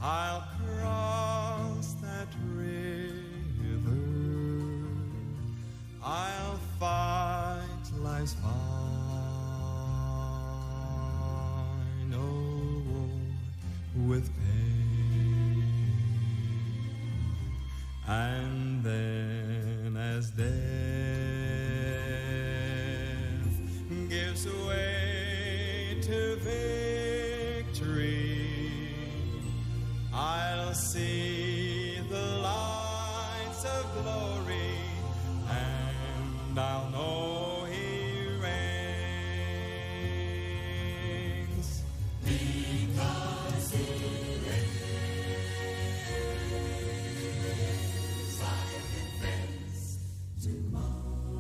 I'll cross that river, I'll fight life's final war with pain, and then as death gives way to victory, I'll see the lights of glory, and I'll know He reigns. Because He lives, I can face tomorrow.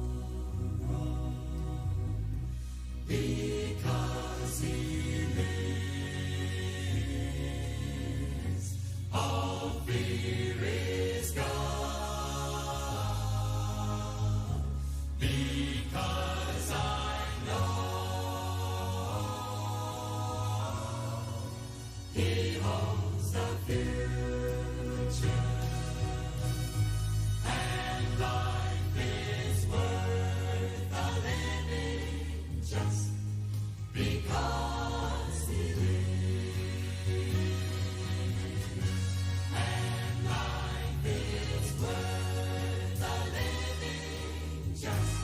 Because He lives, all fear is gone, because I know He holds the future, and life is worth a living just because He lives. Worth a living just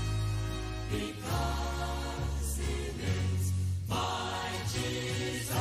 because He lives. My Jesus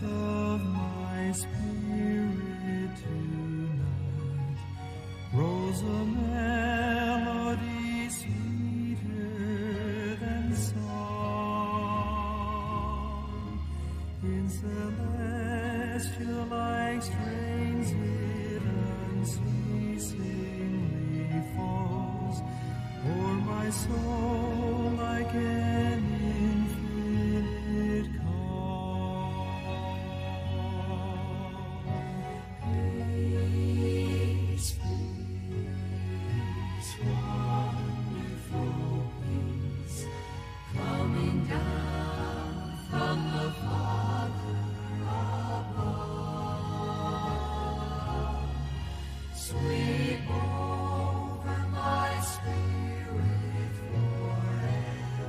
of my spirit tonight rose a melody sweeter than song. In celestial like strains it unceasingly falls o'er my soul like an infinite call. Over my spirit forever.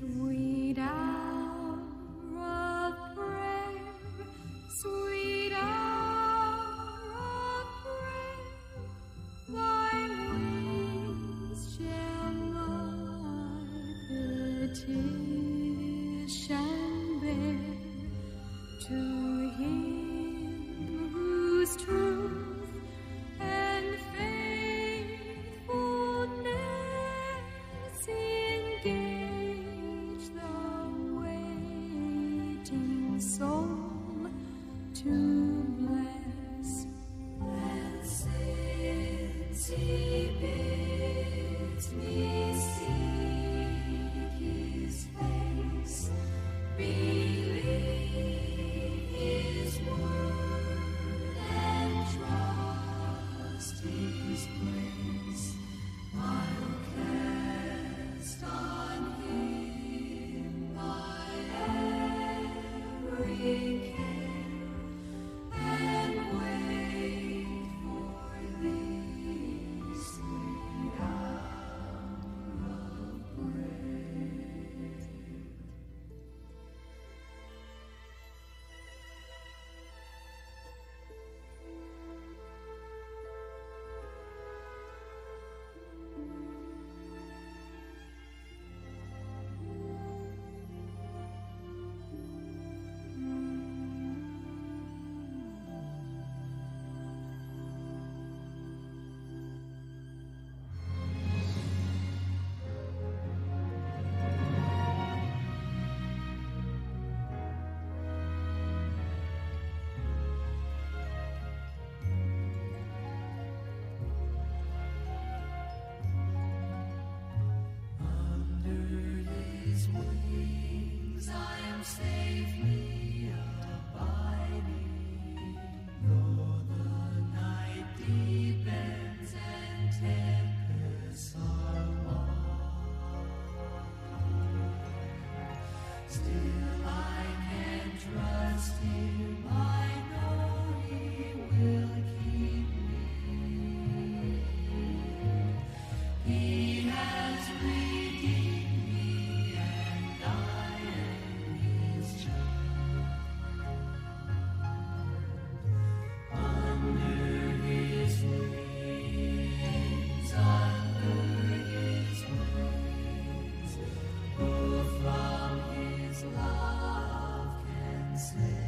Sweet hour of prayer, sweet hour of prayer, thy wings shall like a petition bear to him whose truth and faithfulness engage the waiting soul to bless. And since he bids me seek his face, believe his word and trust his grace, I'll cast on him my every care and wait for thee, sweet hour of prayer. Under his wings I am safely abiding, though the night deepens and tempests are wide. Still I can trust him, I know he will keep me. He has redeemed me, and I am his child. Under his wings, who from his love can save?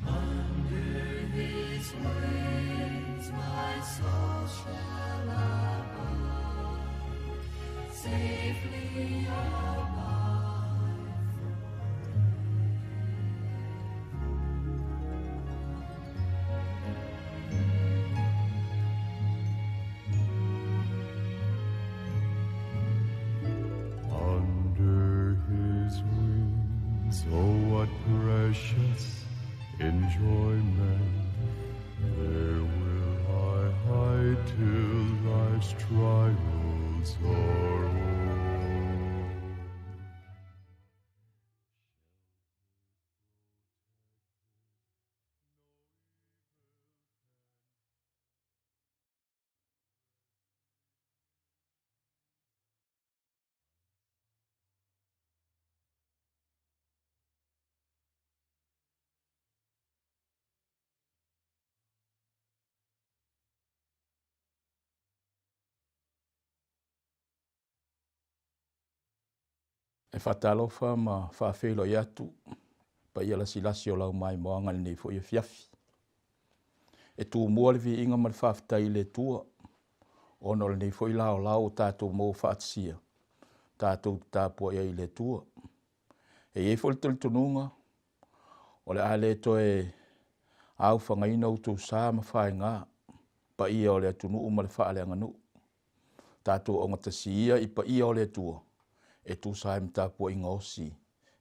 Under his wings, my soul shall abide, safely abide Under his wings, oh what precious enjoyment. There will I hide till life's trials are o'er. E whatalofa ma whawhelo i atu, pa ia lasi o lau mai moanga nei fo i fiafi. E tu mua le vi inga ma le whawhitai le tua, ono le nei fo i lao lao tātou mō whaatsia, tātou tāpua ia i le tua. E fo le talitununga, o le ale toe au whangaina utou sā ma whae ngā, pa ia o le atunu ma le whaale anganu. Tātou o ngatasi ia i pa ia o le tua. E tu sa im tāpua inga osi,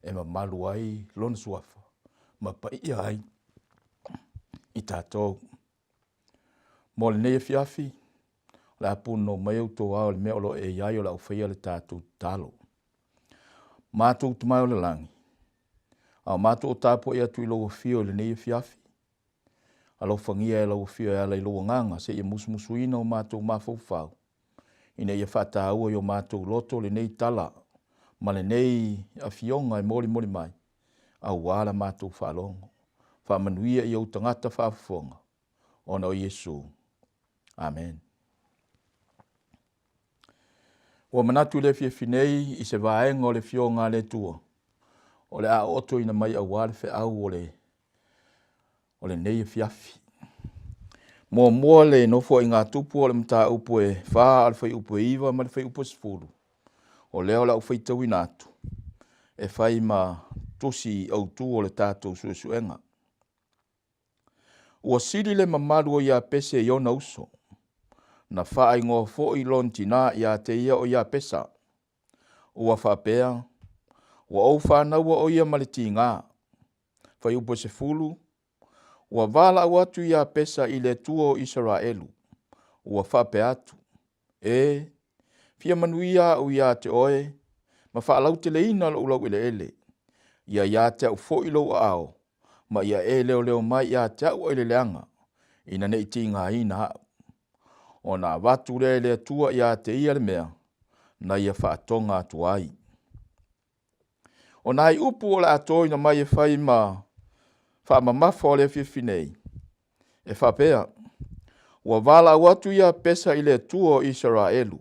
e ma malu ai lona suafa, ma pa ia ai i tātou. Mo le nei fiafi, le apuno mai auto au le mea olo e iai o la ufeia le tātou talo. Mātou tumai o le langi. Au mātou o tāpua ia tu i loa fio le nei fiafi. Alo fangia e loa fio e ala i loa nganga, se ia musumusuina o mātou mafau fau. ina ia whātāua i o mātou loto le nei tala, ma le nei a fionga e mori mori mai, a wala mātou whalongo, whamanuia i au tangata whafonga, ona o Yesu. Amen. Ua manatu le whiawhinei i se vaenga o le fionga le tua, o le a oto ina mai a wale whi au o le nei fiafi. Mua le nofo i ngā tupu o le mta upu e wha al whai upu e iwa ma le whai upu sifuru. O leo la ufai tau inatu. E whai ma tosi au tu o le tātou suesuenga. Ua siri le mamaru o ia pese i ona uso. Na wha i ngō fo i lon tina ia te ia o ia pesa. Ua wha pea. Ua au whanaua o ia maliti ngā. Whai upu sifuru. Ua vala au atu ia pesa i le tua o Israelu. Ua whape atu. Fia manuia au ia te oe. Ma whaalau te leina lo ulau ele ele. Ia te au fo ilo ao. Ma ia leo leo mai ia te au ele leanga. Ina nei ti ngā ina hao. O nā watu le tua ia te ia le mea. Na ia whaatonga atu ai. O nā i upu o le atoi na mai e whai ma whaamamafa o le whiwhinei. E whapea, ua vala watu ia pesa i le tua o Israelu.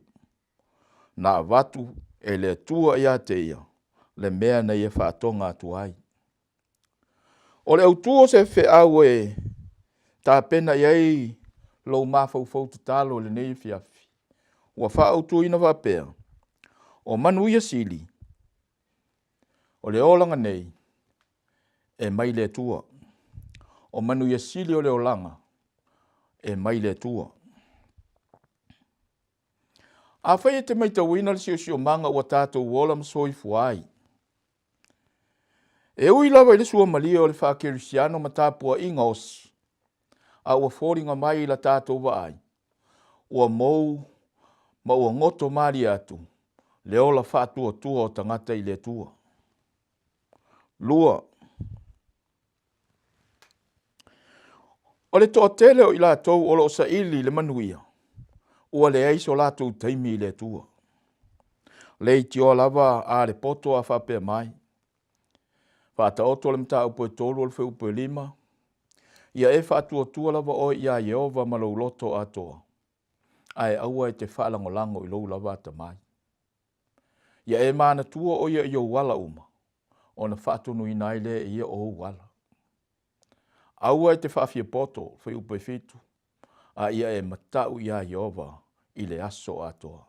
Nā watu e le tua ia te ia, le mea na ia whaatonga atu ai. O le autua se whi au e tā pena iei lou mawhau te talo le nei whiafi. Ua whaautu ina whapea, o manu ia sili, o le olanga nei, e mai le tua. O manu ia sili o le olanga, e mai le tua. A whai e te mai tawina le sio manga ua tātou wola msoi fuai. E ui lawa i le sua malia o le whakerisiano ma tāpua inga osi. A ua fōringa mai la tātou waai. Ua mou, ma ua ngoto mari atu. Le ola whaatua tua o tangata i le tua. Lua. O le toa tele o i lātou o lo sa ili le manuia. Ua le eiso lātou taimi i le tua. Le iti o lava a le poto a whapea mai. Whata oto le mta upo e tolu o le upo e lima. Ia e whaatua tua lava o ia Yehova ma lau loto atoa. Ai aua e te whaalangolango i lau lava ata mai. Ia e maana tua o ia i o wala uma. O na whaatunu i naile ia o wala. Aua e te whaafia poto, whai upo e fitu. A ia e matau ia Yehova i le aso atoa.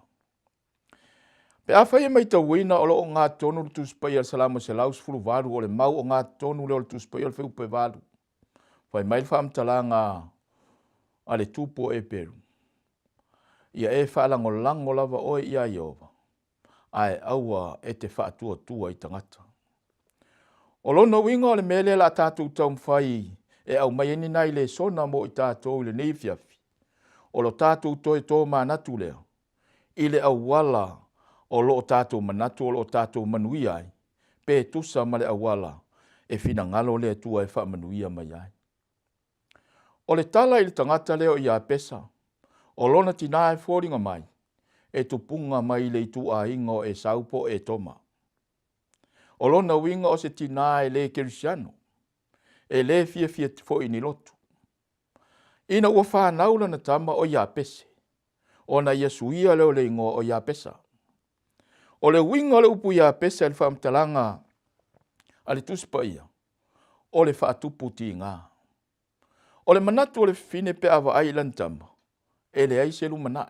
Pe a whai e mai tawina o loo ngā tonu le tuspai al salamo se laus furu varu o le mau o ngā tonu le o le tuspai al whai upo e varu. Whai mai whaamtala ngā a le tupo e peru. Ia e whaalango lango lava oe ia Yehova. Ai aua e te whaatua tua i tangata. O lona winga o le mele la tātou tau mwhai e au mai eni nai le sona mo i tātou le nei fiafi. O lo tātou toi tō manatu lea. I le au wala o lo tātou manatu o lo tātou manuia ai. Pe tusa ma le au wala e fina ngalo le tua e wha manuia mai ai. O le tala i le tangata leo i a pesa. O lona tina e fōringa mai. E tupunga mai le itu a ingo e saupo e toma. O lona winga o se tina e le kerisiano. E le fia fo ini lotu. Ina ua whānaula na tama o ia pese. O na ia suia leo le ingo o ia pesa. O le winga le upu ia pese le whaamtalanga a le tuspa ia. O le whaatupu ti ngā. O le manatu o le fine pe awa ai lantama. E le aise lumana.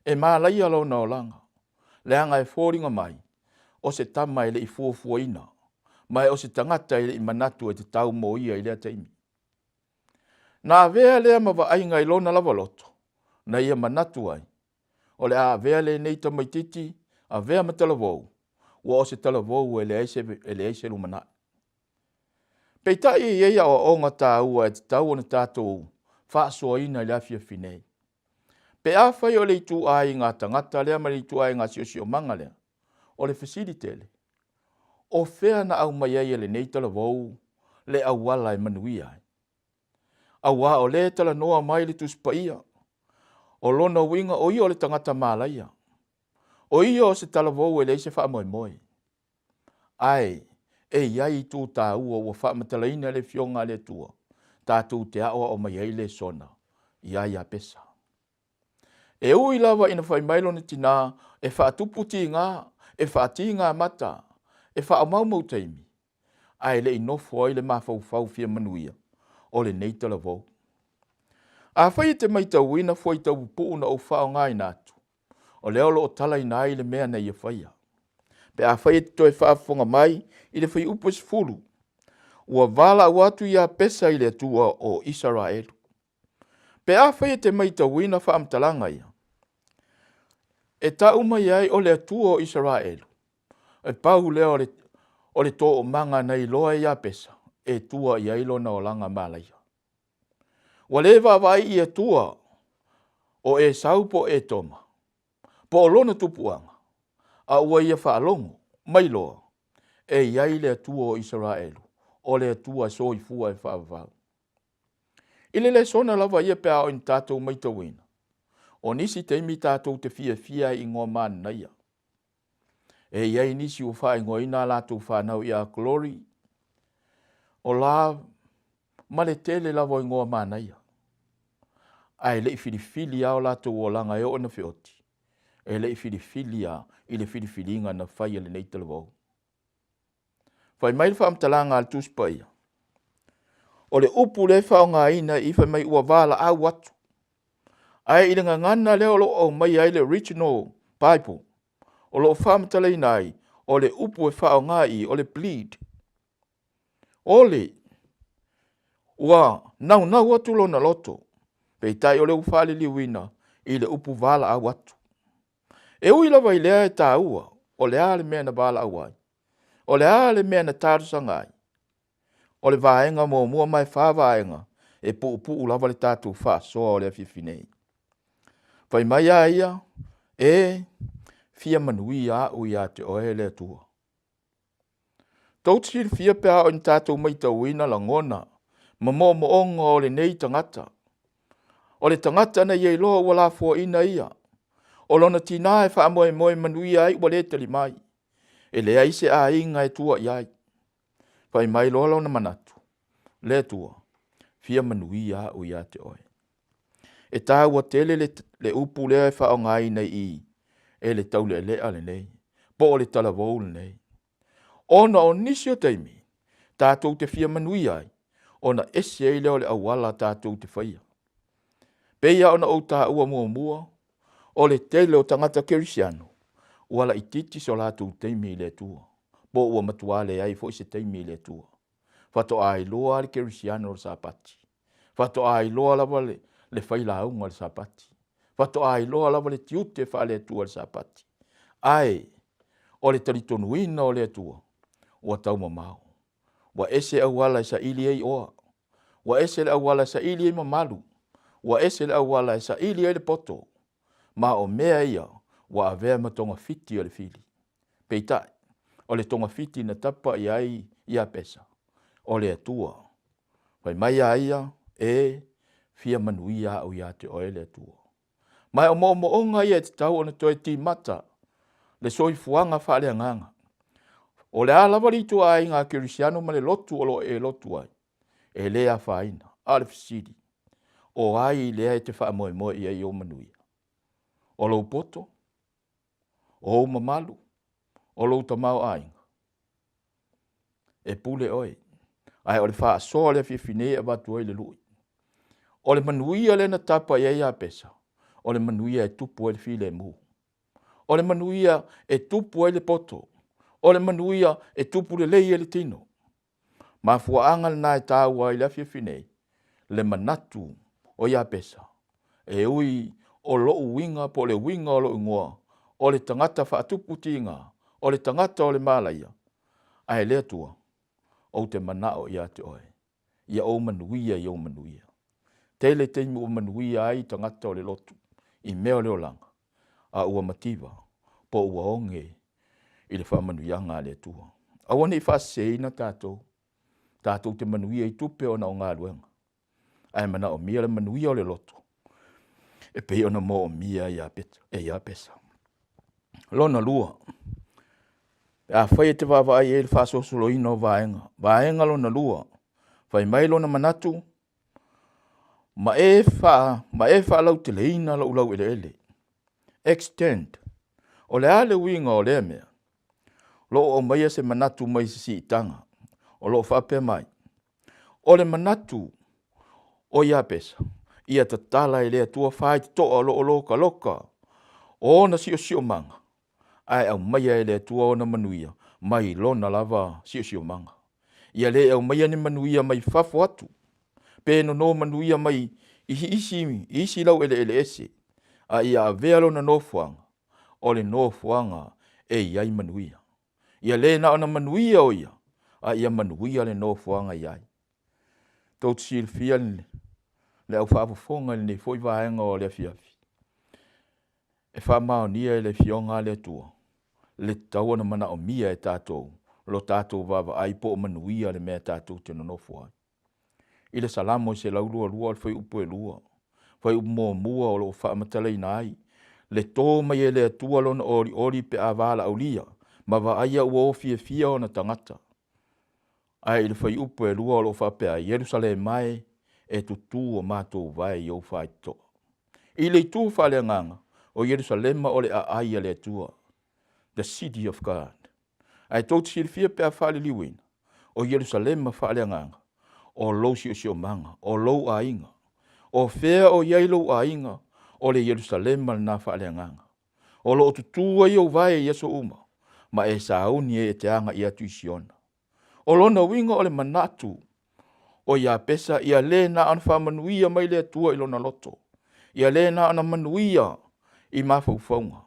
E mālai alo na olanga. Le anga e fōringa mai. O se tama e le i fuafua ina. Mai o se tangata e le i manatu e te tau mo ia i lea taimi. Nā vea lea mawa ai ngai lona lava loto. Na ia manatu ai. O le a vea le nei tamaititi. A vea ma talavou. Ua o se talavou e le aise lumana. Peitai e ia o onga tā ua e te tau ona tātou. Whaasoa ina le afia finei. Pe a whai o le itu ai ngā tangata lea ma le itu ai ngā siosio manga lea. O le fasilitele. O whea na au mai ai le nei talavou. Le au wala e manuia ai. Au wa o le tala noa mai le tuspa ia. O lona winga o ia o le tangata malaia. O ia o se talavou e le se wha moi moi. Ai, e iai tū tā ua ua wha matalaina le fionga le tua. Tātou te awa o mai ai le sona. Iai a pesa. E ui lava ina whai mailo ni tina, e wha tuputi ngā, e wha ti ngā mata, e wha mau mau teimi. Ai le inofo ai le mawhau whau fia manuia, o le neita la vau. A whai te mai tau ina fwai tau puuna o whao ngai nātu, o leo lo o tala ina ai le mea nei e whaia. Pe a whai te toi whaafonga mai, i le whai upus fulu, ua vala watu ia pesa i le tua o Israelu. Pe a whai te mai tau ina whaamtalanga ia. E tau mai ai o le tua o Israelu. E pau leo o le tō o manga nei loa ia pesa. E tua i ailo na o langa malaia. Wa le vai i e tua o e saupo e toma. Po o lona tupuanga. A ua ia whaalongo. Mai loa. E iai le tua o Israelu. O le tua soifua e whaavau. Ile le sona lava ia pea o in tātou mai tawina. O nisi teimi tātou te fia i ngō man naia. E iai nisi o whae ngō ina lātou whanau i a glory. O la male tele lavo i ngō man naia. Ai le filifili au lātou o langa e o na whioti. E le filifili a i le filifilinga na whai le neitala vau. Whai mai whaamtalanga al tūspaia. O le upu le whao ngā ina i whai mai ua wala au watu. Ai i nga ngana leo lo o mai ai le original Bible. O lo whaamtalai nai o le upu e whao ngā i o le bleed. O le ua nau atu lo na loto. Pei tai o le ufale liwina i le upu wala au watu. E ui lawa i lea e tā ua o le ale mea na wala au ai. O le ale mea na tārusa ngai. O le vaenga mo mua mai whāvaenga e pu lava le tātou wha soa o le whiwhinei. Whai mai a ia e fia manui a ui a te oe le tua. Tautir fia pēa o ni tātou mai tauina la ngona ma mo onga o le nei tangata. O le tangata na iei loa wala fua ina ia. O lona tina e wha moe manui ai ua le tali mai. E le aise a inga e tua iai. Whai mai loa launa manatu. Le tua. Fia manui a ui a te oe. E tā ua tele le upu lea e whao ngai nei i. E le tau le lea le nei. Po o le talavou le nei. Ona o nisi o teimi. Tātou te fia manui ai. Ona esi e leo le awala tātou te whaia. Peia ona o tā ua mua. O le tele o tangata kerisiano. Wala i titi so lātou teimi le tua. Po ua matuale ai fo i se teimi le tua. Fato ai loa le kerisiano le sapati. Fato ai loa lava le whaila aunga le sapati. Fato ai loa lava le tiute wha le tua le sapati. Ai, o le taritonuina o le tua. Ua tau mamau. Wa ese awala sa ili ei oa. Wa ese le awala sa ili ei mamalu. Wa ese le awala sa ili ei le poto. Ma o mea ia, wa avea ma tonga fiti o le fili. Peitai, o le tonga fiti na tapa i ia pesa. O le atua. Wai mai a ia, fia manuia au ia te oe le atua. Mai o mo onga ia te tau o na toi ti mata. Le soi fuanga wha le anganga. O le alawari tu ai ngā kirisiano ma le lotu o lo e lotu ai. E lea whaina, alif sidi. O ai lea e te wha moe ia i o manuia. O lo poto, o mamalu, o lo tamau ainga. E pule oi. Ai o le wha soa le whiwhine e watu ai le lui. O le manuia le na tapa ia pesa. O le manuia e tupu e le file mu. O le manuia e tupu e le poto. O le manuia e tupu le lei e le tino. Ma fuaanga na e tāua i le whiwhine. Le manatu o ia pesa. E ui o loo winga po le winga o loo ingoa. O le tangata whaatupu tinga. O le tangata o le malaia. Ai lea tua. O te manao ia te oe. Ia o manuia i o manuia. Tele teimi o manuia ai tangata o le lotu. I mea leo langa. A ua mativa. Po ua onge. I le whamanuianga le tua. Awane i whaseina tātou. Tātou te manuia i tupe o na o ngā luenga. Ai mana o mea le manuia o le lotu. e pe ona mo mia ia peta e ia pesa lona lua a fai te vava ai ele faso solo ino vaenga lona lua fai mai lona manatu ma e fa lau te leina lau ele extend o le ale winga o le mea lo o mai se manatu mai si itanga o lo fa pe mai o le manatu o ia pesa ia tatala ile tua fai to o lo ka loka o na sio manga ai au mai ile tua o na manuia mai lona lava sio manga ia le au mai ni manuia mai fafo atu pe no manuia mai isi lau ele ese a ia velo na no fuanga o le no fuanga e ia manuia ia le na ona manuia o ia a ia manuia le no fuanga ia tot sil fian le au fa fonga le foi vaenga o le fiafi e fa maonia le fionga le tua le tau na mana o mia e tatou lo tatou vava ai po manuia le me tatou te no fuanga ile salamo se la lua foi upo lua foi mo mua o lo fa matala inai le to mai le tua lon ori pe avala aulia ma va ai o fia ona tangata ai le foi upo lua o lo fa pe a Jerusalem mai e tutu o matou vai o fa to ile tu fa le nganga o Jerusalem o le ai le tua the city of God ai tot silfia pe a fa le liwin o Jerusalem fa le nganga o lo sio manga o lo ainga o fea o yailo ainga o le Jerusalem na fa le nganga o lo tutu ai o vai yeso uma ma e sauni e te anga ia tuisiona o lona winga o le manatu o ia pesa ia le na an fa manuia mai le tua i lona loto ia le na an manuia i mafaufaunga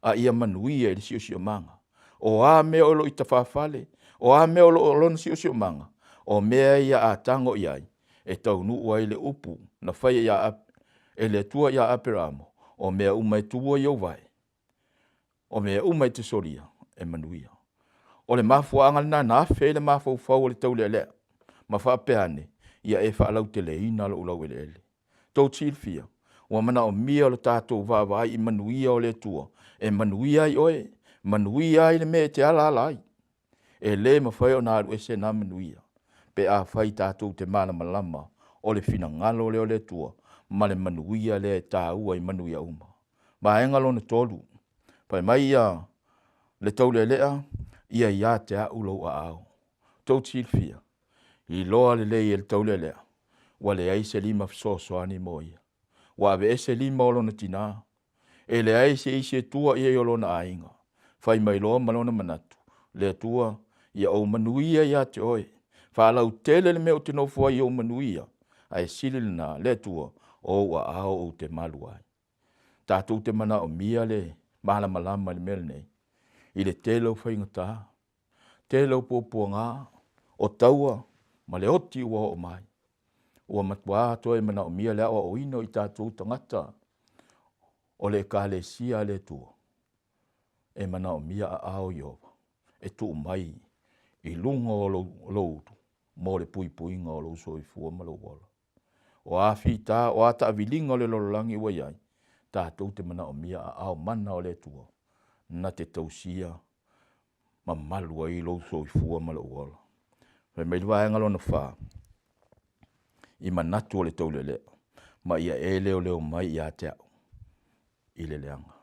a ia manuia i le sio manga o a me o lo itafafale o a me o lo lona sio manga o mea ia a tango iai e tau nuu ai le upu na whai ia e le tua ia aperamo o mea umai tua iau vai o mea umai te soria e manuia o le mafuanga na fe le mafau o le tau le lea ma wha peane ia e wha lau te le ina lo ulau ele tau tilfia o mana o mea lo tātou vai i manuia o le tua e manuia i oe manuia i le mea te ala ai e le ma whai o nā alu ese na manuia pe a whai tātou te mana malama o le fina ngalo le o le tua ma le manuia le tā ua i manuia uma ma e ngalo na tolu pai mai ia le tau le lea ia te a ulo a au tau tilfia i loa le le tau le lea wa le ai se lima so ani moia wa ve ese lima o lona tina e le ai se ise tua ia o lona ainga fai mai loa malona manatu le tua ia o manuia ia te oe fa lau tele le meo te no fua i o manuia ai silina le tua o wa ao o te malu ai tātou te mana o mia le mahala malama le mele nei i le telo whaingata telo poponga o taua ma le oti ua o mai ua matua atoa e mana o mia le awa o ino i tātou tangata o le kālesia le tua e mana o mia a ao iova e tu mai i lunga o lo mo le pui puinga o lo soifua ma lo wala o a fita o ata avilinga o le lololangi ua iai tātou te mana o mia a ao mana o le tua na te tausia ma malua i lo soifua ma lo wala me mai lua e ngalo na wha i manatu o le tau le lea ma ia e leo leo mai ia te au i le leanga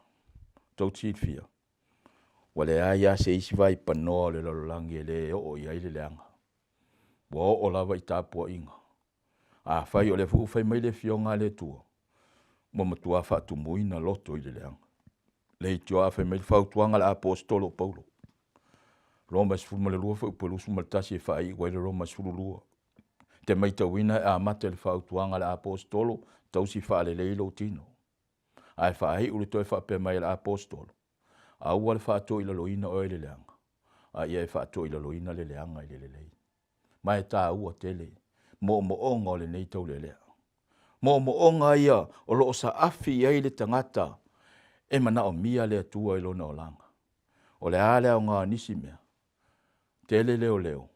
tau tit fia wale a ia se isi vai panoa le lololangi e le o ia i le leanga wa o lava i tāpua inga a whai o le fu whai mai le fionga le tua mo matua wha tu muina loto i le leanga le i tio a whai mai le whautuanga le apostolo Paulo Roma sfulu ma le lua wha upelu su maltasi e whai wai le Roma sfulu lua te mai tawina e a mate le whautuanga le apostolo tau si wha le leilo tino ai whai ule toi wha pe mai le apostolo a ua le wha to i la loina o le leanga a ia e wha to i la loina le leanga i le lei mai tā ua tele mo onga o le nei tau le lea mo onga ia o lo sa afi ai le tangata e mana o mia le tua i lona o langa o le ale o ngā nisi mea tele leo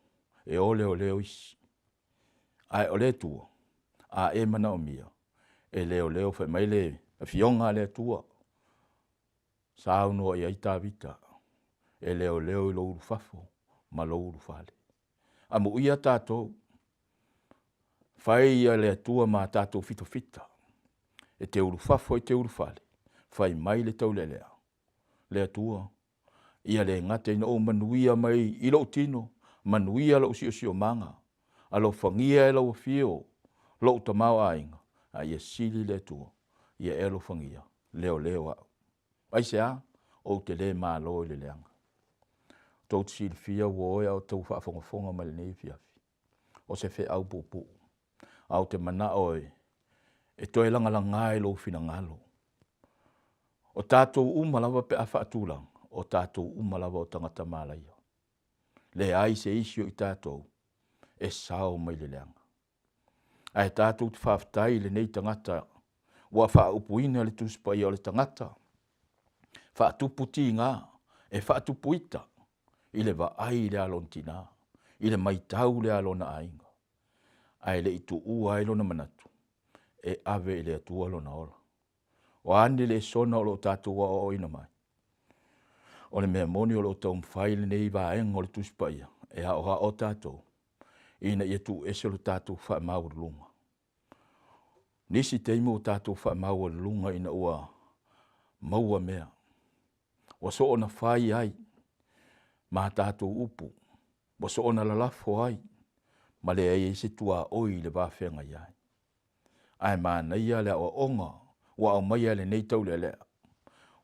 e o leo isi ai o le tua a e mana o mia e leo whai mai le fionga le tua. Sa uno ia ita vita. E leo leo I lo uru fafo, ma lo uru fale. Amu ia tātou. Fai ia le tua ma tātou fito fita. E te uru fafo I te uru fale. Fai mai le tau lelea. Le tua. Ia le ngate ina o manuia mai I lo tino. Manuia lo usio manga. Alo fangia e lo fio. Lo tamau ainga. A ia sili le tua. Ia elo fangia. Leo leo au. Ai sea, o te le maa lo le leanga. Tau tsil fia woe au tau whaafonga ma le nei fiafi. O se fe au pupu. Au te mana oe. E toi langa la ngai lo fina ngalo. O tātou umalawa pe a whaatulang. O tātou umalawa o tangata mālaia. Le ai se isio I tātou. E sao mai le leanga. Ai tātou te whaftai le nei tangata. Wa whaupuina le tuspai o le tangata. Whaatuputi ngā. E whaatupuita. I le wa ai le alontina. I le maitau le alona ainga. Ai le itu ua ilo na manatu. E ave le atua lo na ola. O ane le sona o lo tātou wa o ina mai. O le mea moni o lo tau mwhaile nei wa enga o le tuspaia. E ha o tātou. Ina ia tu ese lo tātou wha mau lunga. Nisi teimo o tātou wha mau lunga ina ua maua mea. O so ona whai ai. Ma tātou upu. O so ona lalafo ai. Ma le ai se tua oi le wawhenga iai. Ai mana ia le o onga. Wa au mai le nei tau le lea.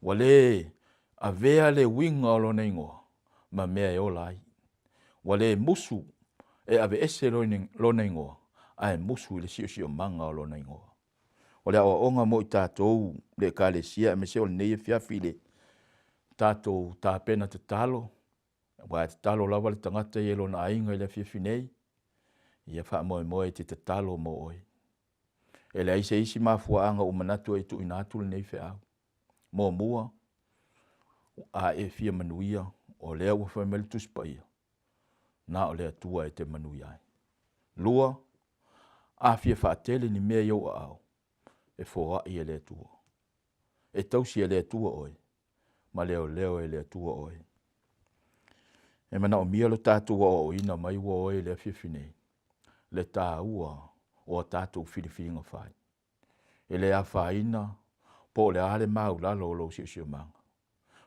Wa le a vea le winga o lona ingoa. Ma mea e ola ai. Wa le musu e ave ese lona ingoa. Ai musu le sio manga o lona ingoa. O le o onga mo I tātou le kalesia me se o nei e fiafi le tātou tā pena te talo. Wa te talo lawa le tangata I lona ainga I le fiafi nei. Ia wha moe te talo mo oi. E le aise isi mafuanga o manatu e tu inatu le nei whea. Mo mua, a e fia manuia, o lea ua whamele tuspaia. Na o lea tua e te manuia ai. Lua, a fia whaatele ni mea iau a au. E fōa I e lea tua. E tausi e lea tua oi. Ma leo e lea tua oi. E mana o mia lo tātua o ina mai ua oi lea whiwhinei. Le tā ua o tātou whiriwhinga whai. E le a whaina, po le ale mau lalo o lo sio manga.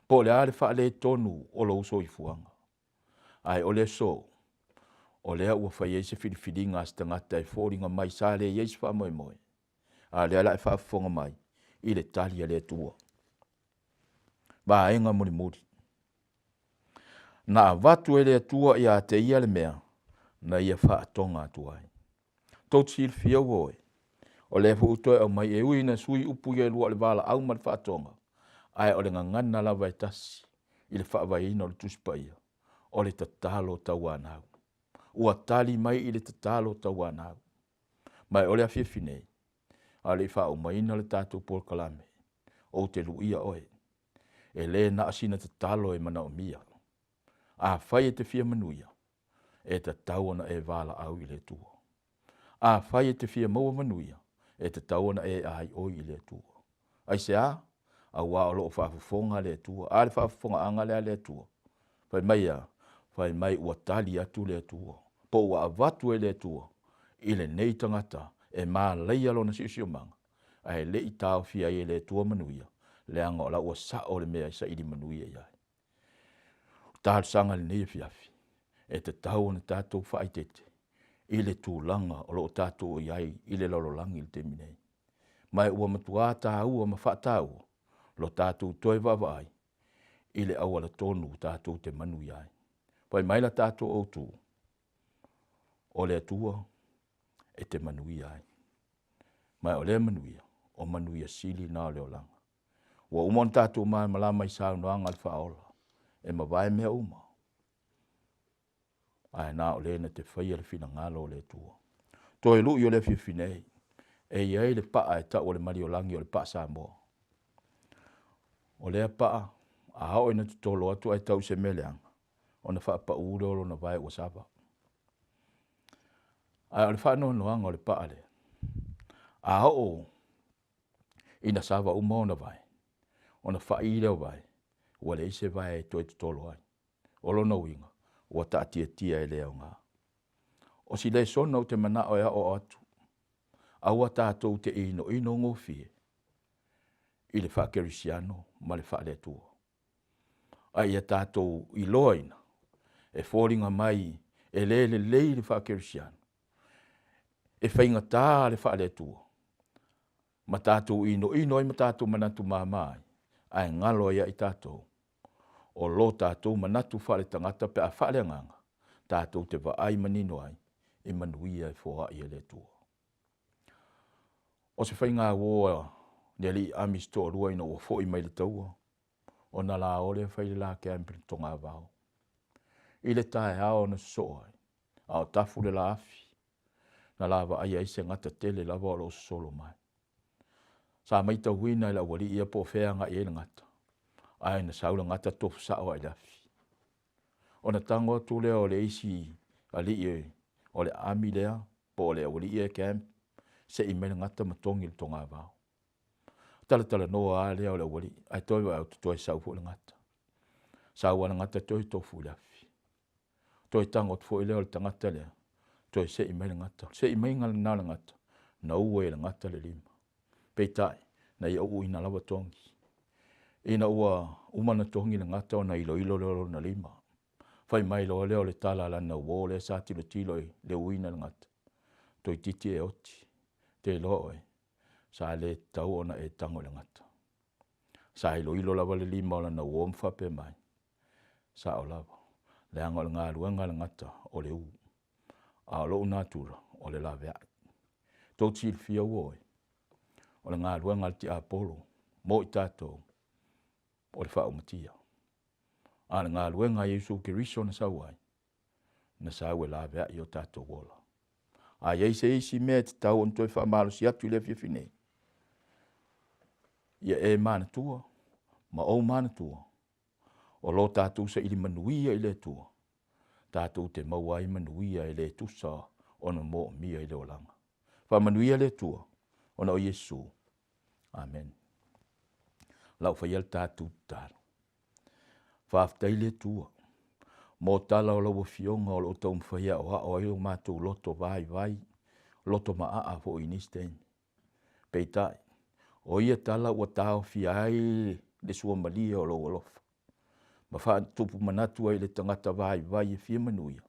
Po le ale wha le tonu o lo so I fuanga. Ai o le so, o lea ua whai eise whiriwhiringa stangata e fōringa mai sa le eise wha moe moe. A le ala e wha whonga mai, I le talia le tua. Ba enga muri muri. Na watu e le tua I a te ia le mea, na ia wha atonga atuai. Totsil fia woe. O le fuutoe au mai e ui na sui upu ia lua le wala au ma le wha atonga. Ai o le ngangana la vai tasi, I le wha vaina o le tuspaia. O le tatalo tau anau. Ua tali mai I le tatalo tau anau. Mai o le a whiwhinei. A le wha o maina le tātou Paul Kalame. O te luia oe. E le na asina tatalo e mana o mia. A whai e te fia manuia. E te tauana e wala au I le tua. A whai e te fia maua manuia. E te tauana e ai oi I le tua. Ai se a wa o loo whaafufonga le tua. A le whaafufonga anga le tua. Whai mai a, whai mai ua tali atu le tua. Po ua avatu e le tua. I le nei tangata e maa leia lona sio manga. Ai le I tau fia I le tua manuia. Le anga o la ua sa o le mea sa ili manuia iai. Tāl sanga le nei fiafi. E te tau na tātou whaitete. I le tūlanga o lo tātou o iai I le lololangi le te minei. Mai ua matua tā ua ma whaatau. Lo tātou toi wawai. I le awala tonu tātou te manu iai. Pai mai la tātou o tū. O le atua e te manu iai. Mai o le manuia. O manuia sili nā leo langa. Ua umon tātou mai malama I sāu noanga le whaola. E mawai mea uma. Ai nā o le na te whaia le whina ngalo o le tua. Toi lu I o le whiwhinei. E iei le paa e ta o le mari o langi o le paa Samoa. O lea paa, a hao ina tutolo atu ai tau se meleanga. O na wha pa ure o na vai o saba. Ai o le wha no noanga o le paa le. A hao ina sava uma ona vai. Ona whai leo vai. Ua le ise vai e toi tolo ai. Olo no winga. Ua taatia tia e leo ngā. O si le sona o te mana o ea o atu. Aua tātou te ino ngō fie. I le whakerisiano ma le wha le tua. Ai a tātou i loaina. E fōringa mai e le le whakerisiano. E whainga tā le wha le tua. Ma tātou ino ai ma tātou manatu māmai. Ai ngalo ia i tātou. O lo tātou manatu wha le tangata pe a wha le nganga. Tātou te wa ai manino ai. E manuia e fōa i le tua. O se whainga woa ne li amisto rua ina o fo i mai le taua. O na la ole whai la ke ampiri tonga vau. I le tae hao na soa. Ao tafu le la afi. Na lava ai se ngata tele lava o lo solo mai. Sa mai tau huina ila wali ia po whea nga i ngata. Ai na saula ngata tofu sao ai lafi. O na tango tu leo le isi ali i o le ami lea po le wali ia camp. Se i mele ngata matongi le tonga vau. Tala noa a lea o le wali. Ai toi wa au toi sau fu le ngata. Sau wana ngata toi tofu lafi. Toi tango tu i leo le tangata lea. Toi se i mele ngata. Se i mei ngala nala ngata. Na ua le ngata le lima. Peitai, na ia ua ina lawa tongi. Ina ua umana tongi le ngata o na ilo leo na lima. Fai mai leo le tala la na ua le sa tilo le uina le ngata. Toi titi e oti. Te loe. Sa le tau ona e tango le ngata. Sa ilo lawa le lima o na ua mfape mai. Sa o lawa. Le anga le ngā luenga le ngata o le u. A lo natura o le lawe ai. Tau til fia uoi. O le ngā luenga le ti Apollo. Mo i tātou. O le whao matia. A le ngā luenga Yesu Kiriso na sauai. Na sau e lawe ai o tātou wola. A yeise isi mea te tau on toi whaamalo si atu le fiafinei. Ia e mana tua. Ma o mana tua. O lo tātou sa ili manuia i le tua. Tātou te mauai manuia i le tusa o na mo mia i le olanga. Wha manuia le tua o na o Yesu. Amen. Lau whaiel tātou tāra. Whaaftai le tua. Mō tala o lau fionga o lo tau mwhaia o hao ai o mātou loto vai. Loto maa fo inistein. Peitai. O ia tala ua tau fiai le sua malia o lo olofa. Ma wha tupu manatu ai le tangata vai e fia manuia.